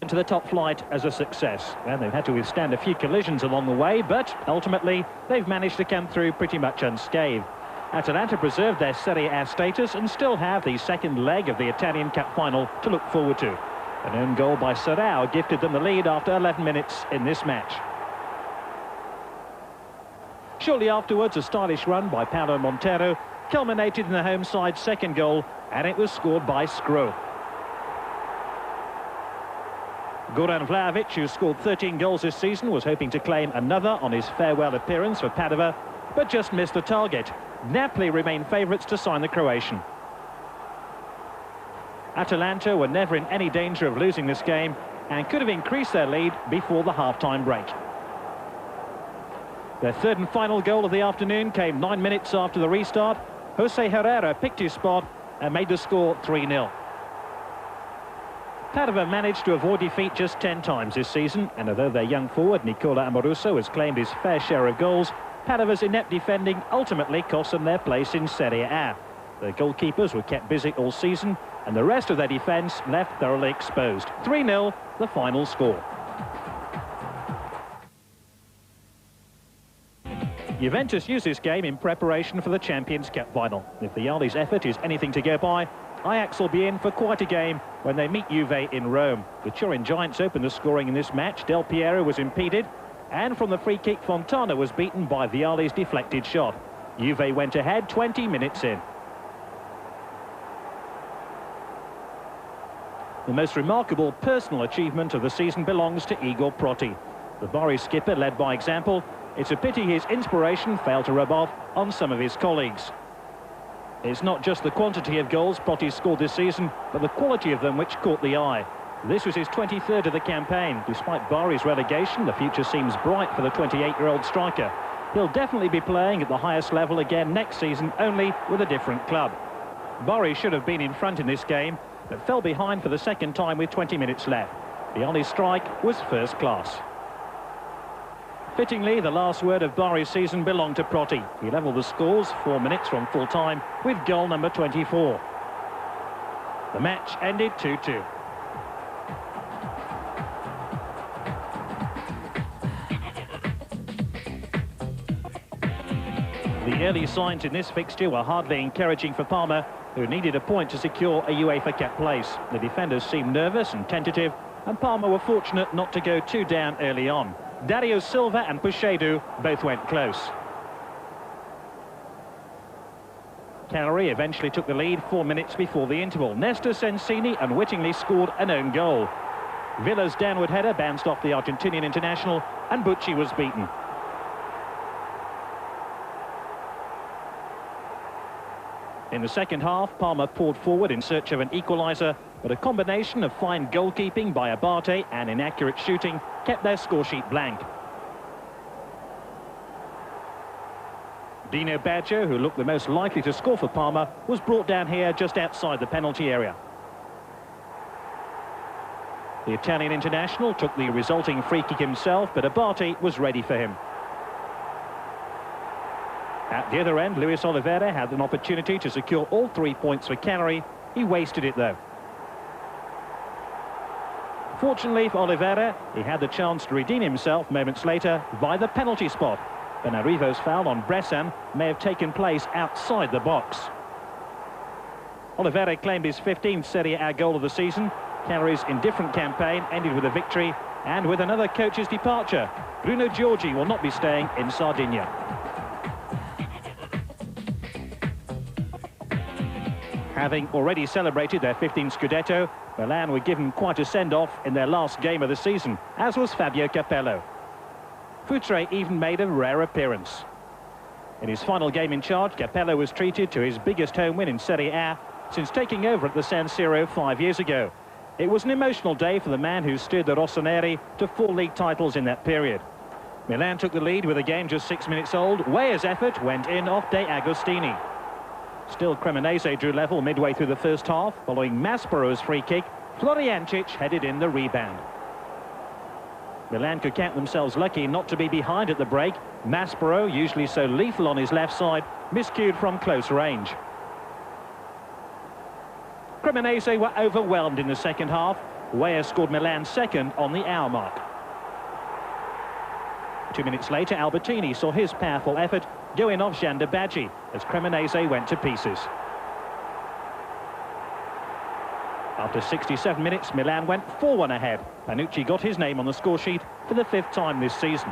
to the top flight as a success. And they've had to withstand a few collisions along the way, but ultimately they've managed to come through pretty much unscathed. Atalanta preserved their Serie A status and still have the second leg of the Italian Cup final to look forward to. An own goal by Serrao gifted them the lead after 11 minutes in this match. Shortly afterwards, a stylish run by Paulo Montero culminated in the home side's second goal, and it was scored by Skro. Goran Vlahovic, who scored 13 goals this season, was hoping to claim another on his farewell appearance for Padova, but just missed the target. Napoli remain favourites to sign the Croatian. Atalanta were never in any danger of losing this game and could have increased their lead before the half-time break. Their third and final goal of the afternoon came 9 minutes after the restart. Jose Herrera picked his spot and made the score 3-0. Padova managed to avoid defeat just 10 times this season, and although their young forward Nicola Amoruso has claimed his fair share of goals, Padova's inept defending ultimately cost them their place in Serie A. Their goalkeepers were kept busy all season, and the rest of their defence left thoroughly exposed. 3-0, the final score. Juventus used this game in preparation for the Champions Cup final. If the Vialli's effort is anything to go by, Ajax will be in for quite a game when they meet Juve in Rome. The Turin Giants opened the scoring in this match. Del Piero was impeded, and from the free kick, Fontana was beaten by Vialli's deflected shot. Juve went ahead 20 minutes in. The most remarkable personal achievement of the season belongs to Igor Proti. The Bari skipper led by example. It's a pity his inspiration failed to rub off on some of his colleagues. It's not just the quantity of goals Proti scored this season, but the quality of them which caught the eye. This was his 23rd of the campaign. Despite Bari's relegation, the future seems bright for the 28-year-old striker. He'll definitely be playing at the highest level again next season, only with a different club. Bari should have been in front in this game, but fell behind for the second time with 20 minutes left. Vialli's strike was first class. Fittingly, the last word of Bari's season belonged to Proti. He levelled the scores 4 minutes from full time with goal number 24. The match ended 2-2. The early signs in this fixture were hardly encouraging for Parma, who needed a point to secure a UEFA Cup place. The defenders seemed nervous and tentative, and Parma were fortunate not to go too down early on. Dario Silva and Puchedu both went close. Cagliari eventually took the lead 4 minutes before the interval. Nestor Sensini unwittingly scored an own goal. Villa's downward header bounced off the Argentinian international, and Bucci was beaten. In the second half, Parma poured forward in search of an equaliser, but a combination of fine goalkeeping by Abate and inaccurate shooting kept their scoresheet blank. Dino Baggio, who looked the most likely to score for Parma, was brought down here just outside the penalty area. The Italian international took the resulting free kick himself, but Abate was ready for him. At the other end, Luis Oliveira had an opportunity to secure all 3 points for Cagliari. He wasted it, though. Fortunately for Oliveira, he had the chance to redeem himself moments later by the penalty spot. Benarivo's foul on Bressan may have taken place outside the box. Oliveira claimed his 15th Serie A goal of the season. Cagliari's indifferent campaign ended with a victory and with another coach's departure. Bruno Giorgi will not be staying in Sardinia. Having already celebrated their 15th Scudetto, Milan were given quite a send-off in their last game of the season, as was Fabio Capello. Futre even made a rare appearance. In his final game in charge, Capello was treated to his biggest home win in Serie A since taking over at the San Siro 5 years ago. It was an emotional day for the man who steered the Rossoneri to 4 league titles in that period. Milan took the lead with a game just 6 minutes old. Weah's effort went in off De Agostini. Still, Cremonese drew level midway through the first half. Following Maspero's free kick, Floriancic headed in the rebound. Milan could count themselves lucky not to be behind at the break. Maspero, usually so lethal on his left side, miscued from close range. Cremonese were overwhelmed in the second half. Weah scored Milan's second on the hour mark. 2 minutes later, Albertini saw his powerful effort go in off Jean de Badji as Cremonese went to pieces. After 67 minutes, Milan went 4-1 ahead. Panucci got his name on the scoresheet for the 5th time this season.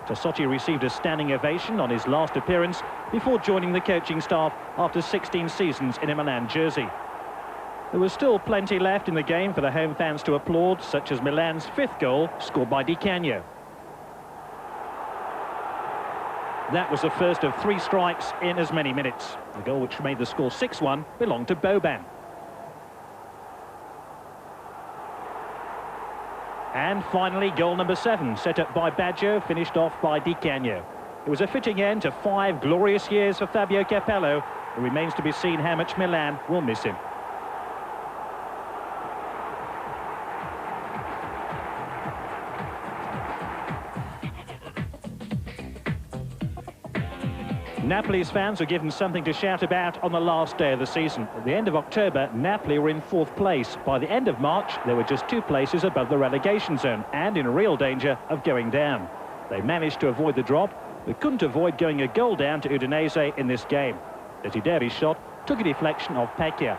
Tassotti received a standing ovation on his last appearance before joining the coaching staff after 16 seasons in a Milan jersey. There was still plenty left in the game for the home fans to applaud, such as Milan's 5th goal, scored by Di Canio. That was the first of 3 strikes in as many minutes. The goal which made the score 6-1 belonged to Boban. And finally, goal number 7, set up by Baggio, finished off by Di Canio. It was a fitting end to 5 glorious years for Fabio Capello. It remains to be seen how much Milan will miss him. Napoli's fans were given something to shout about on the last day of the season. At the end of October, Napoli were in 4th place. By the end of March, they were just 2 places above the relegation zone and in real danger of going down. They managed to avoid the drop, but couldn't avoid going a goal down to Udinese in this game. Desideri's shot took a deflection of Pecchia.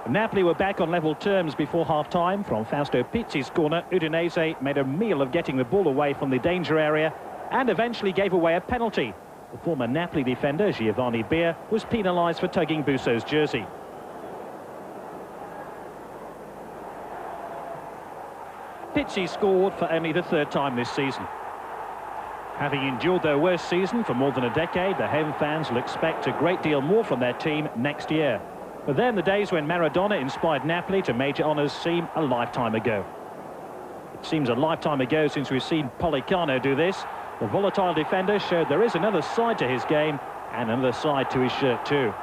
Napoli were back on level terms before half-time. From Fausto Pizzi's corner, Udinese made a meal of getting the ball away from the danger area and eventually gave away a penalty. The former Napoli defender, Giovanni Beer, was penalised for tugging Busso's jersey. Pizzi scored for only the 3rd time this season. Having endured their worst season for more than a decade, the home fans will expect a great deal more from their team next year. But then the days when Maradona inspired Napoli to major honours seem a lifetime ago. It seems a lifetime ago since we've seen Politano do this. The volatile defender showed there is another side to his game and another side to his shirt too.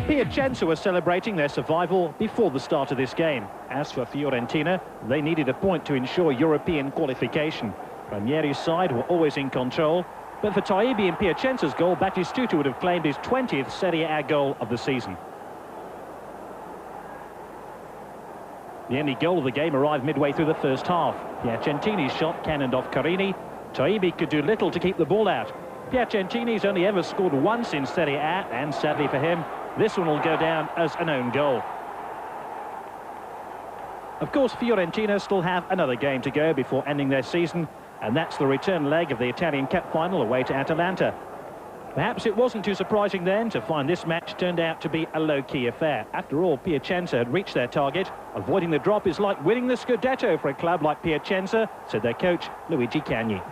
Piacenza were celebrating their survival before the start of this game. As for Fiorentina, they needed a point to ensure European qualification. Ranieri's side were always in control, but for Taibbi in Piacenza's goal, Battistuta would have claimed his 20th Serie A goal of the season. The only goal of the game arrived midway through the first half. Piacentini's shot cannoned off Carini. Taibbi could do little to keep the ball out. Piacentini's only ever scored once in Serie A, and sadly for him, this one will go down as an own goal. Of course, Fiorentina still have another game to go before ending their season, and that's the return leg of the Italian Cup final away to Atalanta. Perhaps it wasn't too surprising then to find this match turned out to be a low-key affair. After all, Piacenza had reached their target. Avoiding the drop is like winning the Scudetto for a club like Piacenza, said their coach, Luigi Cagni.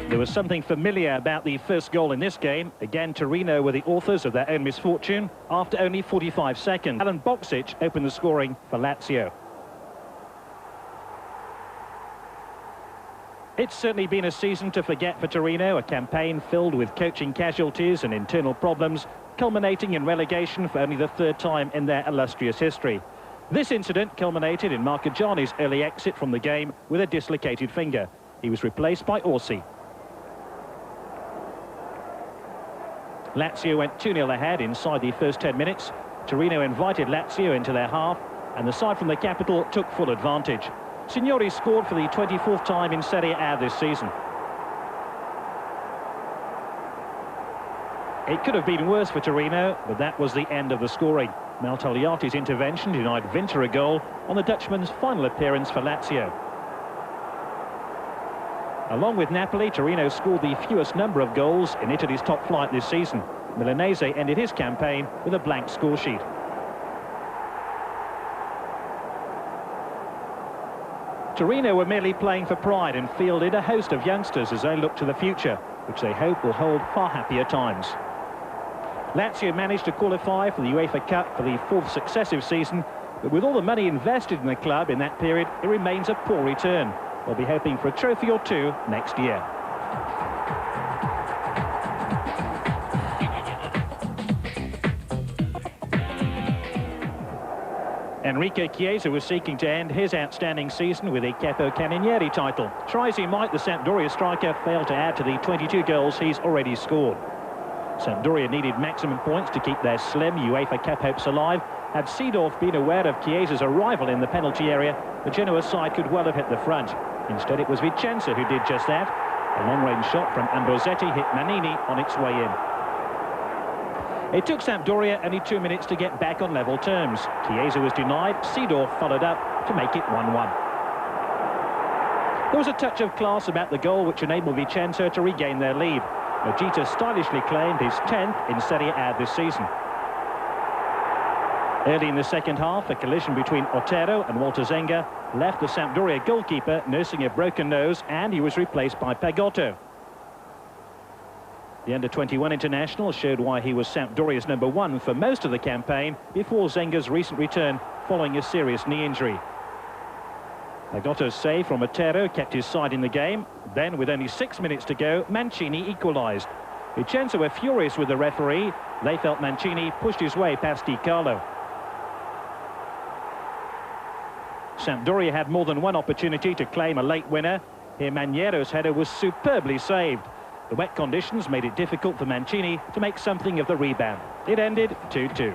There was something familiar about the first goal in this game. Again, Torino were the authors of their own misfortune after only 45 seconds. Alan Boksic opened the scoring for Lazio. It's certainly been a season to forget for Torino, a campaign filled with coaching casualties and internal problems, culminating in relegation for only the 3rd time in their illustrious history. This incident culminated in Marchigiani's early exit from the game with a dislocated finger. He was replaced by Orsi. Lazio went 2-0 ahead inside the first 10 minutes. Torino invited Lazio into their half, and the side from the capital took full advantage. Signori scored for the 24th time in Serie A this season. It could have been worse for Torino, but that was the end of the scoring. Maltagliati's intervention denied Winter a goal on the Dutchman's final appearance for Lazio. Along with Napoli, Torino scored the fewest number of goals in Italy's top flight this season. Milanese ended his campaign with a blank scoresheet. Torino were merely playing for pride and fielded a host of youngsters as they look to the future, which they hope will hold far happier times. Lazio managed to qualify for the UEFA Cup for the 4th successive season, but with all the money invested in the club in that period, it remains a poor return. They'll be hoping for a trophy or 2 next year. Enrique Chiesa was seeking to end his outstanding season with a WK34 title. Try as he might, the Sampdoria striker failed to add to the 22 goals he's already scored. Sampdoria needed maximum points to keep their slim UEFA Cup hopes alive. Had Seedorf been aware of Chiesa's arrival in the penalty area, the Genoa side could well have hit the front. Instead, it was Vicenza who did just that. A long-range shot from Ambrosetti hit Manini on its way in. It took Sampdoria only 2 minutes to get back on level terms. Chiesa was denied, Seedorf followed up to make it 1-1. There was a touch of class about the goal which enabled Vicenza to regain their lead. Mojita stylishly claimed his 10th in Serie A this season. Early in the second half, a collision between Otero and Walter Zenga left the Sampdoria goalkeeper nursing a broken nose, and he was replaced by Pagotto. The under-21 international showed why he was Sampdoria's #1 for most of the campaign before Zenga's recent return following a serious knee injury. Pagotto's save from Otero kept his side in the game. Then, with only 6 minutes to go, Mancini equalised. Vicenza were furious with the referee. They felt Mancini pushed his way past Di Carlo. Sampdoria had more than one opportunity to claim a late winner. Here, Maniero's header was superbly saved. The wet conditions made it difficult for Mancini to make something of the rebound. It ended 2-2.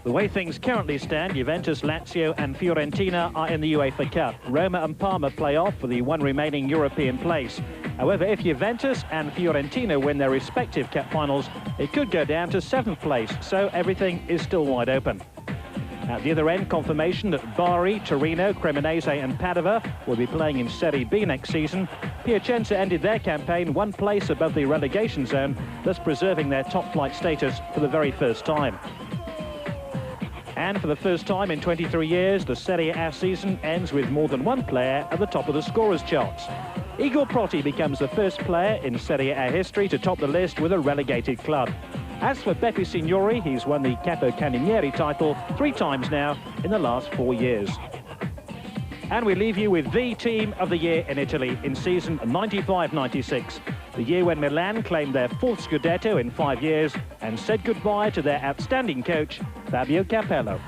The way things currently stand, Juventus, Lazio and Fiorentina are in the UEFA Cup. Roma and Parma play off for the one remaining European place. However, if Juventus and Fiorentina win their respective cup finals, it could go down to 7th place, so everything is still wide open. At the other end, confirmation that Bari, Torino, Cremonese and Padova will be playing in Serie B next season. Piacenza ended their campaign 1 place above the relegation zone, thus preserving their top-flight status for the very first time. And for the first time in 23 years, the Serie A season ends with more than one player at the top of the scorers charts. Igor Protti becomes the first player in Serie A history to top the list with a relegated club. As for Beppe Signori, he's won the Capocannoniere title 3 times now in the last 4 years. And we leave you with the team of the year in Italy in season 95-96, the year when Milan claimed their 4th Scudetto in 5 years and said goodbye to their outstanding coach, Fabio Capello.